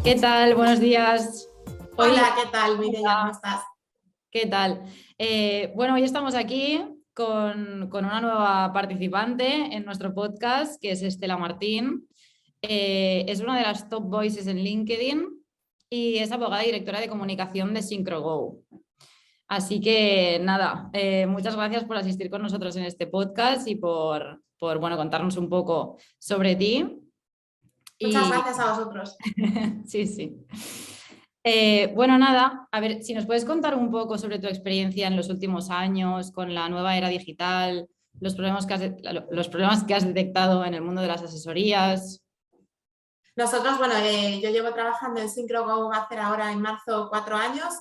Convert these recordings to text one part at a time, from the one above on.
¿Qué tal? Buenos días. Hoy, Hola, ¿qué tal, Mireia? ¿Cómo hola, estás? ¿qué tal? Hoy estamos aquí con una nueva participante en nuestro podcast, que es Estela Martín. Es una de las top voices en LinkedIn y es abogada y directora de comunicación de SyncroGo. Así que nada, muchas gracias por asistir con nosotros en este podcast y por contarnos un poco sobre ti. Muchas Y gracias a vosotros. sí, sí. Nada, a ver, si nos puedes contar un poco sobre tu experiencia en los últimos años con la nueva era digital, los problemas que has detectado en el mundo de las asesorías. Nosotros, yo llevo trabajando en SyncroGo hace ahora en marzo 4 años.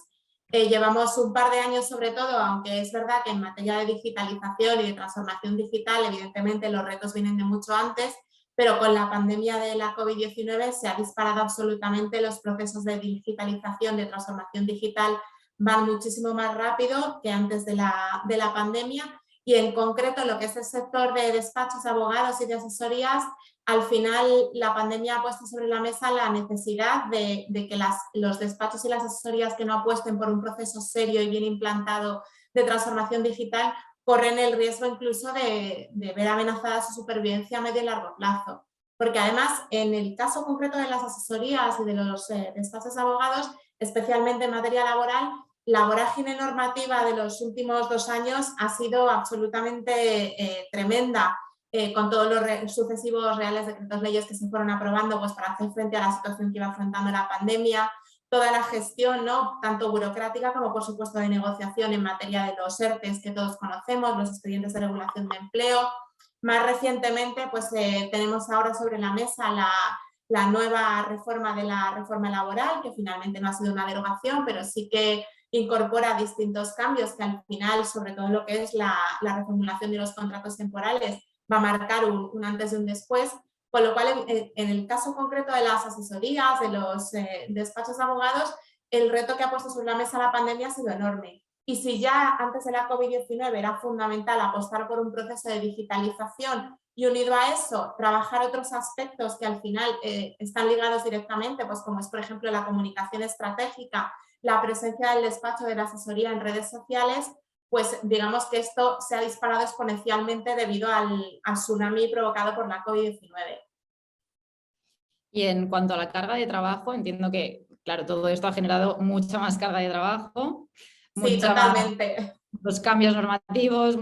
Llevamos un par de años sobre todo, aunque es verdad que en materia de digitalización y de transformación digital, evidentemente los retos vienen de mucho antes, pero con la pandemia de la COVID-19 se ha disparado absolutamente los procesos de digitalización, de transformación digital, van muchísimo más rápido que antes de la pandemia y en concreto lo que es el sector de despachos, abogados y de asesorías. Al final, la pandemia ha puesto sobre la mesa la necesidad de que los despachos y las asesorías que no apuesten por un proceso serio y bien implantado de transformación digital corren el riesgo incluso de ver amenazada su supervivencia a medio y largo plazo. Porque además, en el caso concreto de las asesorías y de los despachos de abogados, especialmente en materia laboral, la vorágine normativa de los últimos 2 años ha sido absolutamente tremenda. Con todos los sucesivos reales decretos leyes que se fueron aprobando pues, para hacer frente a la situación que iba afrontando la pandemia, toda la gestión, ¿no? Tanto burocrática como por supuesto de negociación en materia de los ERTEs que todos conocemos, los expedientes de regulación de empleo. Más recientemente pues, tenemos ahora sobre la mesa la nueva reforma de la reforma laboral, que finalmente no ha sido una derogación, pero sí que incorpora distintos cambios que al final, sobre todo lo que es la reformulación de los contratos temporales, va a marcar un antes y un después, con lo cual en el caso concreto de las asesorías, de los despachos de abogados, el reto que ha puesto sobre la mesa la pandemia ha sido enorme. Y si ya antes de la COVID-19 era fundamental apostar por un proceso de digitalización y unido a eso trabajar otros aspectos que al final están ligados directamente, pues como es por ejemplo la comunicación estratégica, la presencia del despacho de la asesoría en redes sociales, pues digamos que esto se ha disparado exponencialmente debido al tsunami provocado por la COVID-19. Y en cuanto a la carga de trabajo, entiendo que, claro, todo esto ha generado mucha más carga de trabajo, Sí, mucha más, totalmente. muchos cambios normativos,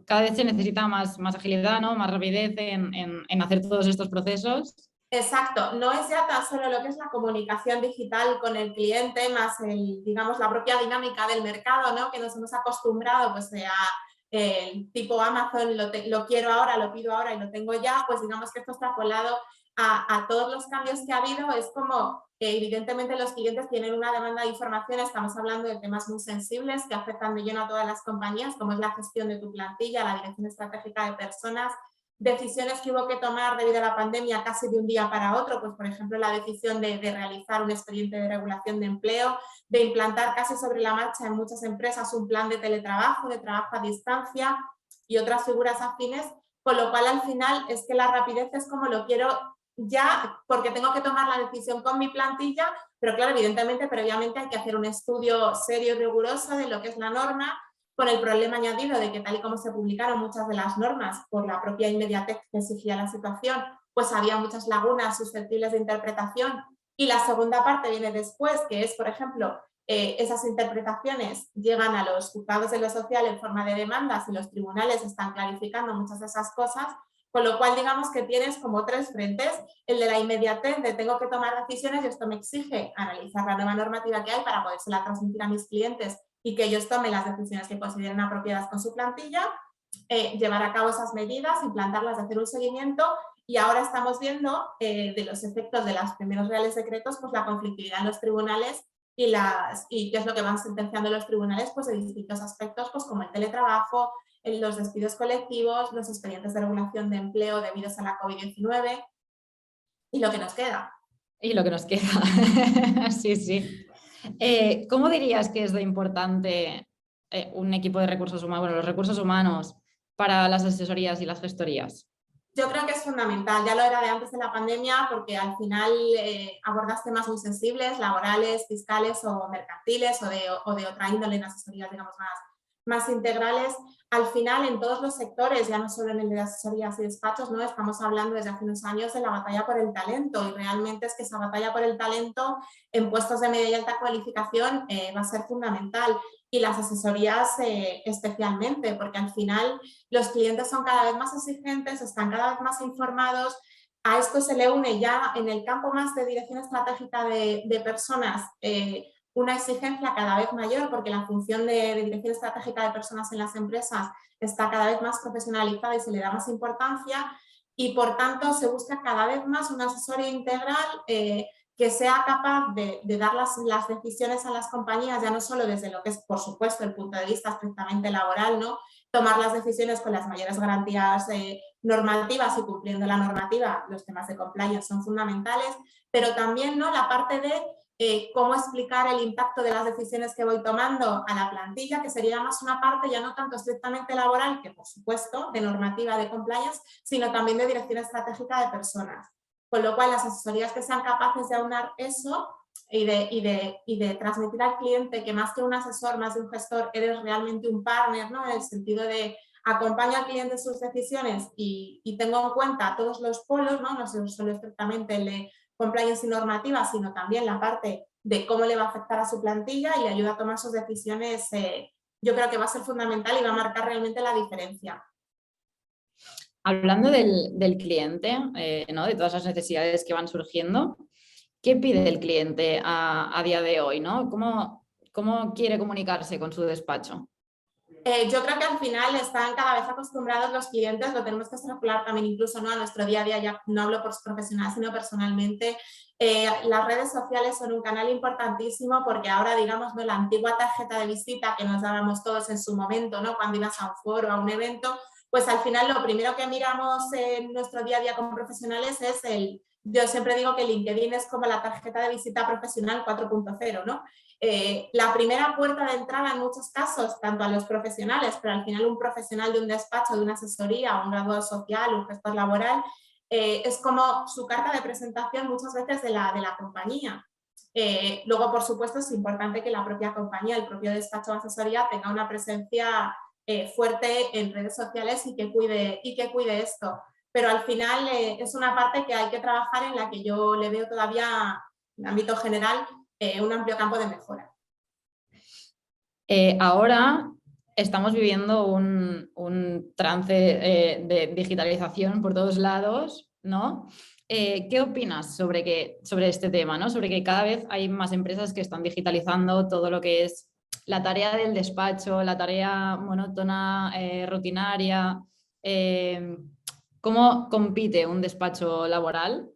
cada vez se necesita más agilidad, ¿no? Más rapidez en hacer todos estos procesos. Exacto, no es ya tan solo lo que es la comunicación digital con el cliente, más digamos, la propia dinámica del mercado, ¿no? Que nos hemos acostumbrado pues, a el tipo Amazon, lo quiero ahora, lo pido ahora y lo tengo ya, pues digamos que esto extrapolado a todos los cambios que ha habido, es como que evidentemente los clientes tienen una demanda de información, estamos hablando de temas muy sensibles que afectan de lleno a todas las compañías, como es la gestión de tu plantilla, la dirección estratégica de personas, decisiones que hubo que tomar debido a la pandemia casi de un día para otro, pues por ejemplo la decisión de realizar un expediente de regulación de empleo, de implantar casi sobre la marcha en muchas empresas un plan de teletrabajo, de trabajo a distancia y otras figuras afines, con lo cual al final es que la rapidez es como lo quiero ya, porque tengo que tomar la decisión con mi plantilla, pero claro, evidentemente previamente hay que hacer un estudio serio y riguroso de lo que es la norma, con el problema añadido de que tal y como se publicaron muchas de las normas por la propia inmediatez que exigía la situación, pues había muchas lagunas susceptibles de interpretación. Y la segunda parte viene después, que es, por ejemplo, esas interpretaciones llegan a los juzgados de lo social en forma de demandas y los tribunales están clarificando muchas de esas cosas, con lo cual digamos que tienes como tres frentes, el de la inmediatez, de tengo que tomar decisiones y esto me exige analizar la nueva normativa que hay para podérsela transmitir a mis clientes y que ellos tomen las decisiones que consideren apropiadas con su plantilla, llevar a cabo esas medidas, implantarlas, hacer un seguimiento y ahora estamos viendo de los efectos de los primeros reales decretos, pues la conflictividad en los tribunales y qué es lo que van sentenciando los tribunales pues de distintos aspectos, pues como el teletrabajo, los despidos colectivos, los expedientes de regulación de empleo debidos a la COVID-19 y lo que nos queda. Y lo que nos queda. Sí, sí. ¿Cómo dirías que es de importante un equipo de recursos humanos, bueno, los recursos humanos para las asesorías y las gestorías? Yo creo que es fundamental, ya lo era de antes de la pandemia porque al final abordas temas muy sensibles, laborales, fiscales o mercantiles o de otra índole en asesorías, digamos, más integrales. Al final, en todos los sectores, ya no solo en el de asesorías y despachos, ¿no? Estamos hablando desde hace unos años de la batalla por el talento y realmente es que esa batalla por el talento en puestos de media y alta cualificación va a ser fundamental. Y las asesorías especialmente, porque al final los clientes son cada vez más exigentes, están cada vez más informados. A esto se le une ya en el campo más de dirección estratégica de personas una exigencia cada vez mayor porque la función de dirección estratégica de personas en las empresas está cada vez más profesionalizada y se le da más importancia y por tanto se busca cada vez más una asesoría integral que sea capaz de dar las decisiones a las compañías, ya no solo desde lo que es, por supuesto, el punto de vista estrictamente laboral, ¿no? Tomar las decisiones con las mayores garantías normativas y cumpliendo la normativa, los temas de compliance son fundamentales, pero también, ¿no?, la parte de cómo explicar el impacto de las decisiones que voy tomando a la plantilla, que sería más una parte ya no tanto estrictamente laboral, que por supuesto, de normativa de compliance, sino también de dirección estratégica de personas. Con lo cual, las asesorías que sean capaces de aunar eso y de transmitir al cliente que más que un asesor, más de un gestor, eres realmente un partner, ¿no? En el sentido de acompaño al cliente en sus decisiones y tengo en cuenta todos los polos, no solo estrictamente el de compliance y normativa, sino también la parte de cómo le va a afectar a su plantilla y le ayuda a tomar sus decisiones, yo creo que va a ser fundamental y va a marcar realmente la diferencia. Hablando del cliente, ¿no?, de todas las necesidades que van surgiendo, ¿qué pide el cliente a día de hoy, ¿no? ¿Cómo quiere comunicarse con su despacho? Yo creo que al final están cada vez acostumbrados los clientes, lo tenemos que extrapolar también incluso, ¿no?, a nuestro día a día, ya no hablo por profesional, sino personalmente. Las redes sociales son un canal importantísimo porque ahora, digamos, ¿no?, la antigua tarjeta de visita que nos dábamos todos en su momento, ¿no?, cuando ibas a un foro, a un evento, pues al final lo primero que miramos en nuestro día a día como profesionales es yo siempre digo que LinkedIn es como la tarjeta de visita profesional 4.0, ¿no? La primera puerta de entrada en muchos casos, tanto a los profesionales, pero al final un profesional de un despacho, de una asesoría, un graduado social, un gestor laboral, es como su carta de presentación muchas veces de la compañía. Luego, por supuesto, es importante que la propia compañía, el propio despacho de asesoría tenga una presencia fuerte en redes sociales y que cuide esto. Pero al final es una parte que hay que trabajar en la que yo le veo todavía, en ámbito general, un amplio campo de mejora. Ahora estamos viviendo un trance de digitalización por todos lados, ¿no? ¿Qué opinas sobre este tema, ¿no? Sobre que cada vez hay más empresas que están digitalizando todo lo que es la tarea del despacho, la tarea monótona, rutinaria. ¿Cómo compite un despacho laboral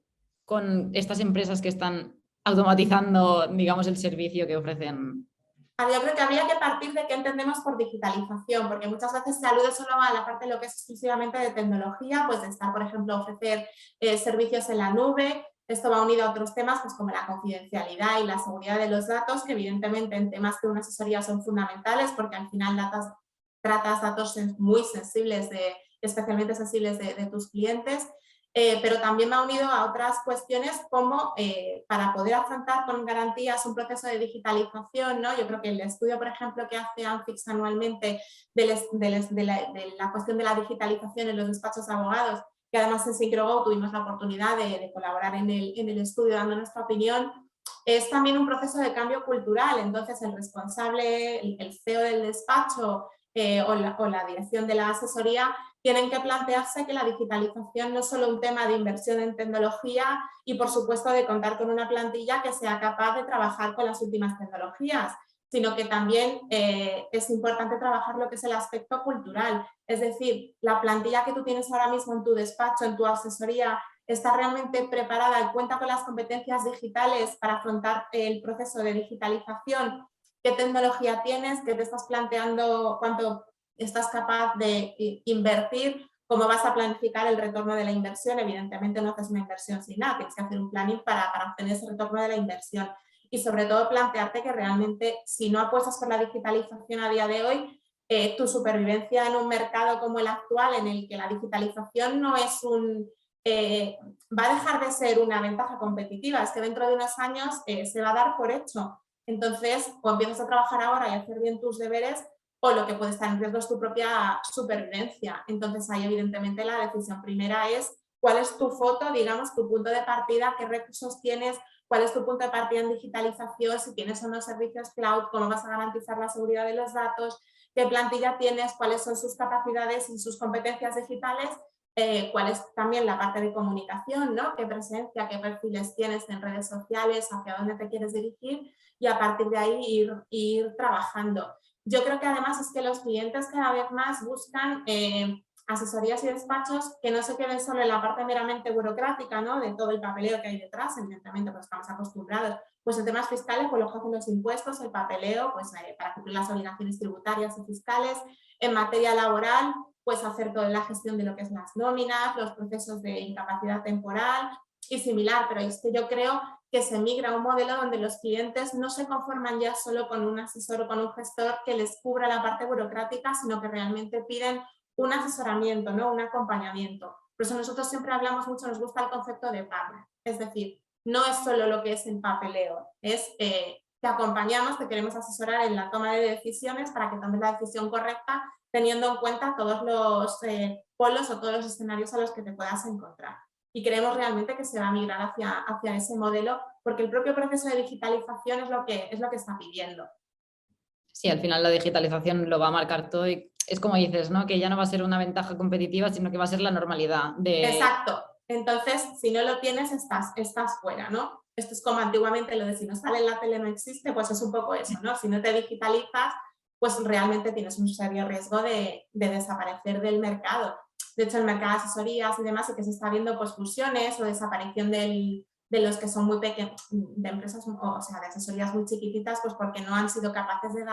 con estas empresas que están automatizando, digamos, el servicio que ofrecen? Yo creo que habría que partir de qué entendemos por digitalización, porque muchas veces se alude solo a la parte de lo que es exclusivamente de tecnología, pues de estar, por ejemplo, ofrecer servicios en la nube. Esto va unido a otros temas, pues como la confidencialidad y la seguridad de los datos, que evidentemente en temas de una asesoría son fundamentales, porque al final tratas datos muy sensibles, especialmente sensibles de tus clientes. Pero también me ha unido a otras cuestiones como para poder afrontar con garantías un proceso de digitalización, ¿no? Yo creo que el estudio, por ejemplo, que hace ANFIX anualmente de la cuestión de la digitalización en los despachos de abogados, que además en SyncroGo tuvimos la oportunidad de colaborar en el estudio dando nuestra opinión, es también un proceso de cambio cultural. Entonces el responsable, el CEO del despacho o la dirección de la asesoría tienen que plantearse que la digitalización no es solo un tema de inversión en tecnología y, por supuesto, de contar con una plantilla que sea capaz de trabajar con las últimas tecnologías, sino que también es importante trabajar lo que es el aspecto cultural. Es decir, la plantilla que tú tienes ahora mismo en tu despacho, en tu asesoría, está realmente preparada y cuenta con las competencias digitales para afrontar el proceso de digitalización. ¿Qué tecnología tienes? ¿Qué te estás planteando? ¿Cuánto estás capaz de invertir? ¿Cómo vas a planificar el retorno de la inversión? Evidentemente no haces una inversión sin nada, tienes que hacer un planning para obtener ese retorno de la inversión. Y sobre todo plantearte que realmente si no apuestas por la digitalización a día de hoy, tu supervivencia en un mercado como el actual, en el que la digitalización no es va a dejar de ser una ventaja competitiva, es que dentro de unos años se va a dar por hecho. Entonces, o empiezas a trabajar ahora y a hacer bien tus deberes, o lo que puede estar en riesgo es tu propia supervivencia. Entonces, ahí evidentemente la decisión primera es cuál es tu foto, digamos, tu punto de partida, qué recursos tienes, cuál es tu punto de partida en digitalización, si tienes o no servicios cloud, cómo vas a garantizar la seguridad de los datos, qué plantilla tienes, cuáles son sus capacidades y sus competencias digitales, cuál es también la parte de comunicación, ¿no? Qué presencia, qué perfiles tienes en redes sociales, hacia dónde te quieres dirigir y a partir de ahí ir trabajando. Yo creo que además es que los clientes cada vez más buscan asesorías y despachos que no se queden solo en la parte meramente burocrática, ¿no? De todo el papeleo que hay detrás, evidentemente pues estamos acostumbrados. Pues en temas fiscales, pues lo que hacen los impuestos, el papeleo, pues para cumplir las obligaciones tributarias y fiscales. En materia laboral, pues hacer toda la gestión de lo que es las nóminas, los procesos de incapacidad temporal y similar. Pero es que yo creo que se migra a un modelo donde los clientes no se conforman ya solo con un asesor o con un gestor que les cubra la parte burocrática, sino que realmente piden un asesoramiento, ¿no? Un acompañamiento. Por eso nosotros siempre hablamos mucho, nos gusta el concepto de partner. Es decir, no es solo lo que es el papeleo, es te acompañamos, te queremos asesorar en la toma de decisiones para que tomes la decisión correcta teniendo en cuenta todos los polos o todos los escenarios a los que te puedas encontrar. Y creemos realmente que se va a migrar hacia ese modelo porque el propio proceso de digitalización es lo que está pidiendo. Sí, al final la digitalización lo va a marcar todo y es como dices, ¿no? Que ya no va a ser una ventaja competitiva, sino que va a ser la normalidad. Exacto. Entonces, si no lo tienes, estás fuera, ¿no? Esto es como antiguamente lo de si no sale en la tele no existe, pues es un poco eso, ¿no? Si no te digitalizas, pues realmente tienes un serio riesgo de desaparecer del mercado. De hecho, el mercado de asesorías y demás sí que se está viendo pues fusiones o desaparición de los que son muy pequeños, de empresas, o sea, de asesorías muy chiquititas, pues porque no han sido capaces de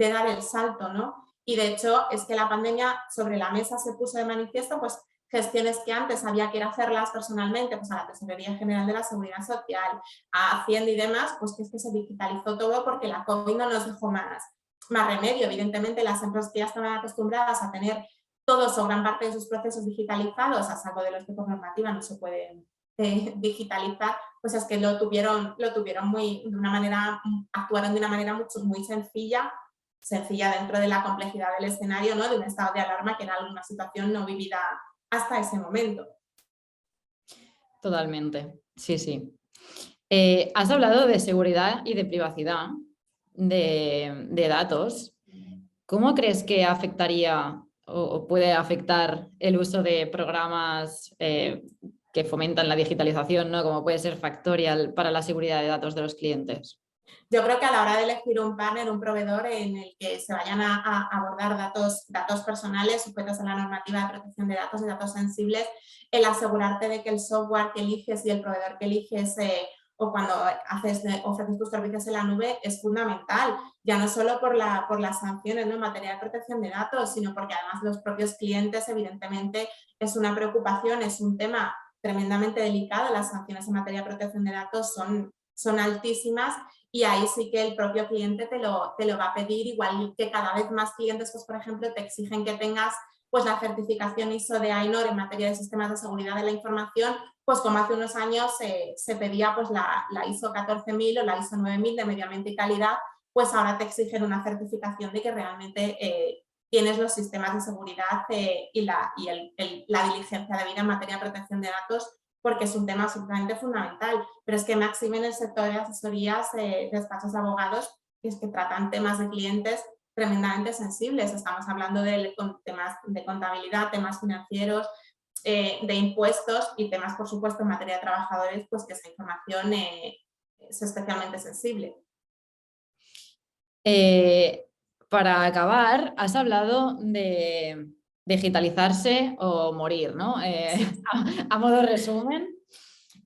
dar el salto, ¿no? Y de hecho es que la pandemia sobre la mesa se puso de manifiesto pues gestiones que antes había que ir a hacerlas personalmente, pues a la Tesorería General de la Seguridad Social, a Hacienda y demás, pues que es que se digitalizó todo porque la COVID no nos dejó más remedio. Evidentemente las empresas que ya estaban acostumbradas a tener todos o gran parte de sus procesos digitalizados, a saco de los que por normativa no se pueden digitalizar, pues es que lo tuvieron muy, de una manera, actuaron de una manera muy sencilla dentro de la complejidad del escenario, ¿no? De un estado de alarma que era una situación no vivida hasta ese momento. Totalmente, sí, sí. Has hablado de seguridad y de privacidad de datos. ¿Cómo crees que afectaría o puede afectar el uso de programas que fomentan la digitalización, ¿no? Como puede ser Factorial para la seguridad de datos de los clientes? Yo creo que a la hora de elegir un partner, un proveedor en el que se vayan a abordar datos personales sujetos a la normativa de protección de datos y datos sensibles, el asegurarte de que el software que eliges y el proveedor que eliges o cuando ofreces tus servicios en la nube es fundamental, ya no solo por las sanciones, ¿no? En materia de protección de datos, sino porque además los propios clientes evidentemente es una preocupación, es un tema tremendamente delicado, las sanciones en materia de protección de datos son altísimas y ahí sí que el propio cliente te lo va a pedir, igual que cada vez más clientes, pues por ejemplo, te exigen que tengas pues la certificación ISO de AENOR en materia de sistemas de seguridad de la información, pues como hace unos años se pedía pues la ISO 14000 o la ISO 9000 de medio ambiente y calidad, pues ahora te exigen una certificación de que realmente tienes los sistemas de seguridad y la diligencia debida en materia de protección de datos, porque es un tema absolutamente fundamental. Pero es que máxime en el sector de asesorías, despachos de abogados, es que tratan temas de clientes tremendamente sensibles. Estamos hablando de temas de contabilidad, temas financieros, de impuestos y temas, por supuesto, en materia de trabajadores, pues que esa información es especialmente sensible. Para acabar, has hablado de digitalizarse o morir, ¿no? Sí. A modo resumen,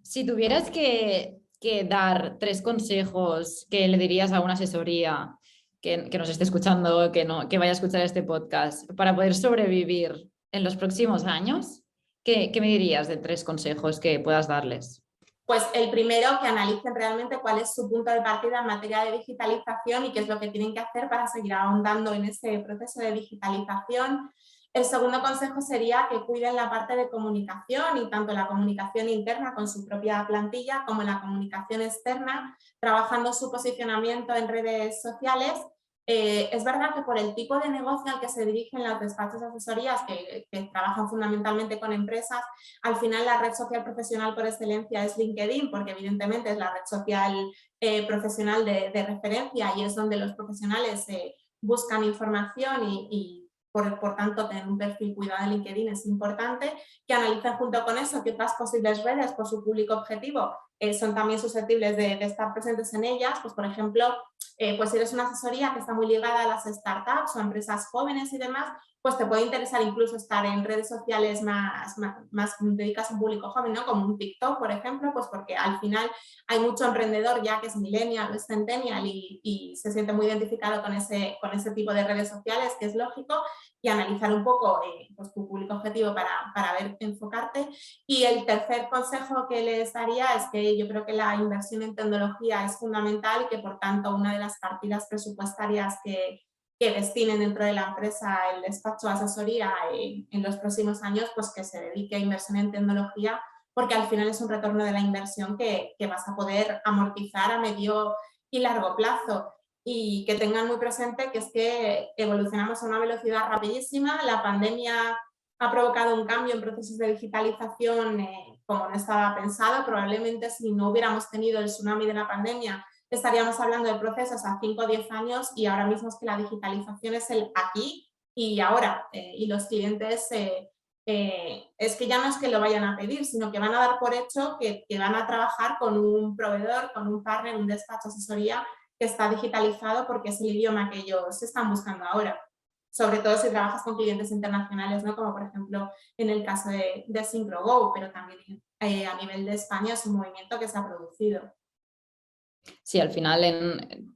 si tuvieras que dar 3 consejos que le dirías a una asesoría que nos esté escuchando, que vaya a escuchar este podcast, para poder sobrevivir en los próximos años, ¿qué me dirías de 3 consejos que puedas darles? Pues el primero, que analicen realmente cuál es su punto de partida en materia de digitalización y qué es lo que tienen que hacer para seguir ahondando en ese proceso de digitalización. El segundo consejo sería que cuiden la parte de comunicación y tanto la comunicación interna con su propia plantilla como la comunicación externa, trabajando su posicionamiento en redes sociales. Es verdad que por el tipo de negocio al que se dirigen los despachos de asesorías, que trabajan fundamentalmente con empresas, al final la red social profesional por excelencia es LinkedIn, porque evidentemente es la red social profesional de referencia y es donde los profesionales buscan información y por tanto tener un perfil cuidado de LinkedIn es importante. Que analicen junto con eso que otras posibles redes por su público objetivo son también susceptibles de estar presentes en ellas. Pues por ejemplo, pues si eres una asesoría que está muy ligada a las startups o a empresas jóvenes y demás, pues te puede interesar incluso estar en redes sociales más dedicadas a un público joven, ¿no? Como un TikTok, por ejemplo, pues porque al final hay mucho emprendedor ya que es millennial o es centennial y se siente muy identificado con ese tipo de redes sociales, que es lógico, y analizar un poco pues tu público objetivo para ver, enfocarte. Y el tercer consejo que les daría es que yo creo que la inversión en tecnología es fundamental y que por tanto una de las partidas presupuestarias que destinen dentro de la empresa el despacho de asesoría en los próximos años, pues que se dedique a inversión en tecnología, porque al final es un retorno de la inversión que vas a poder amortizar a medio y largo plazo. Y que tengan muy presente que es que evolucionamos a una velocidad rapidísima. La pandemia ha provocado un cambio en procesos de digitalización como no estaba pensado. Probablemente si no hubiéramos tenido el tsunami de la pandemia estaríamos hablando de procesos a 5 o 10 años y ahora mismo es que la digitalización es el aquí y ahora. Y los clientes es que ya no es que lo vayan a pedir, sino que van a dar por hecho que van a trabajar con un proveedor, con un partner, un despacho de asesoría que está digitalizado porque es el idioma que ellos están buscando ahora. Sobre todo si trabajas con clientes internacionales, ¿no? Como por ejemplo en el caso de SyncroGo, pero también a nivel de España es un movimiento que se ha producido. Sí, al final,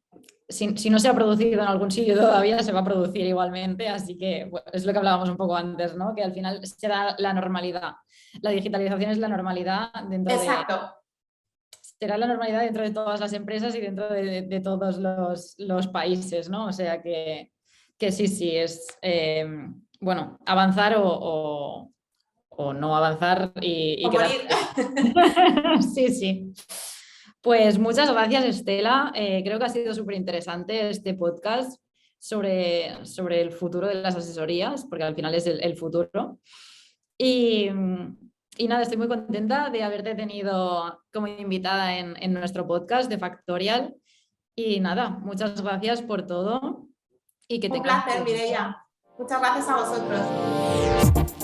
si no se ha producido en algún sitio todavía, se va a producir igualmente, así que bueno, es lo que hablábamos un poco antes, ¿no? Que al final será la normalidad. La digitalización es la normalidad dentro Exacto. será la normalidad dentro de todas las empresas y dentro de todos los países, ¿no? O sea que sí, es bueno, avanzar o no avanzar y O quedar. morir. Sí. Pues muchas gracias, Estela. Creo que ha sido súper interesante este podcast sobre el futuro de las asesorías, porque al final es el futuro. Y nada, estoy muy contenta de haberte tenido como invitada en nuestro podcast de Factorial. Y nada, muchas gracias por todo y que Un tengas placer, muy buen día. Mireia. Muchas gracias a vosotros.